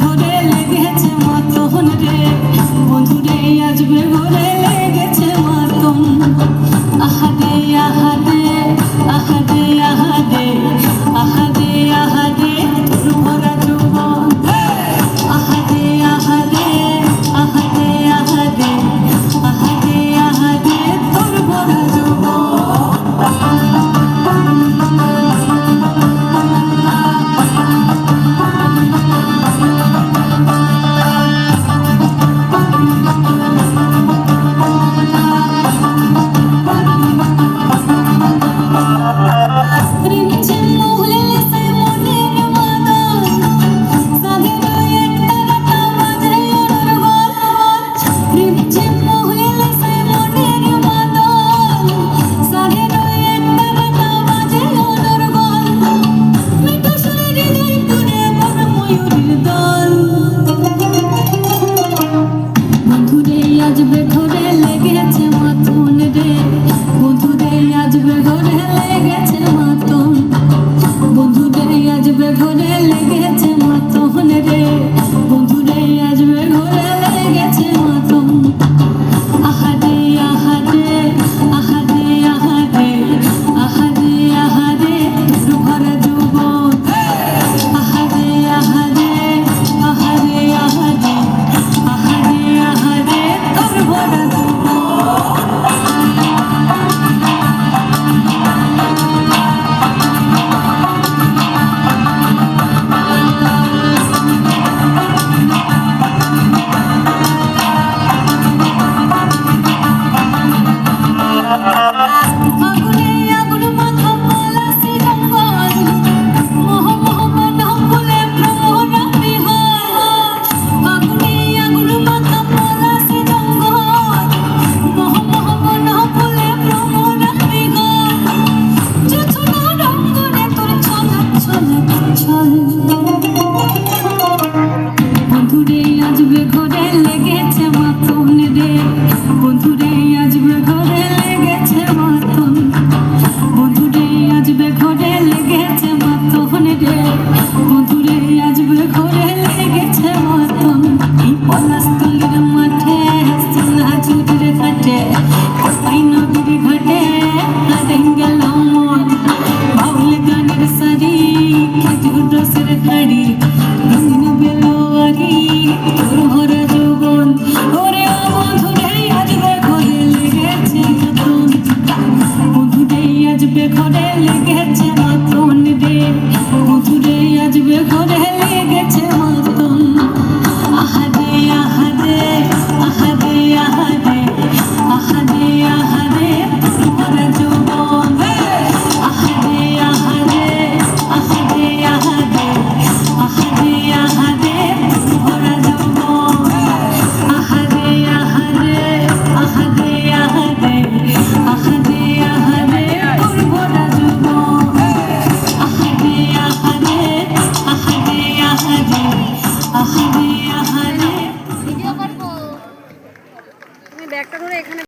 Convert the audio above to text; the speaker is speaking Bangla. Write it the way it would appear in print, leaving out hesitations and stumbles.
ঘরে লেগেছে মাতন রে, বন্ধুরে আসবে ঘরে লেগেছে মাতন। আহাদে আহাদে আহাদে আহাদে আহাদে আহাদে তোর ভরা যৌবন। আহাদে আহাদে আহাদে আহাদে আহাদে আহাদে তোর ভরা যৌবন। আসবে ঘরে লেগেছে মাতন রে, বন্ধুরে আসবে ঘরে লেগেছে মাতন। বন্ধুরে আসবে ঘরে লেগেছে মাতন রে, বন্ধুরে আসবে ঘরে লেগেছে মাতন। আহাদে আহাদে আহাদে আহাদে আহাদে আহাদে তোর ভরা যৌবন। আহাদে আহাদে আহাদে আহাদে আহাদে আহাদে তোর ভরা যৌবন। আগুনে আগুন মাথা পলাশি জঙ্গল, মোহ মোহ মন ফুলে ভ্রমরা বিহার। আগুনে আগুন মাথা পলাশি জঙ্গল, মোহ মোহ মন ফুলে ভ্রমরা বিহার। জোছনা রঙ্গনে তোর ছলা ছলা ছল। বন্ধুরে আসবে ঘরে লেগেছে মাতন রে, বন্ধুরে আসবে ঘরে লেগেছে মাতন। বন্ধুরে আসবে ঘরে লেগেছে মাতন রে, বন্ধুরে আসবে ঘরে লেগেছে মাতন। এই পলাশতলির মাঠে সোনাঝুরির ঘাটে কোপাই নদীর ঘাটে হারিয়ে গেল মন। বাউল গানের সারি খেজুর রসের খাড়ি রঙিন বেলোয়ারি তোর ভরা যৌবন। ওরে ও বন্ধুরে আসবে ঘরে লেগেছে মাতন। বন্ধুরে আসবে ঘরে লেগেছে মাতন রে, বন্ধুরে আসবে ঘরে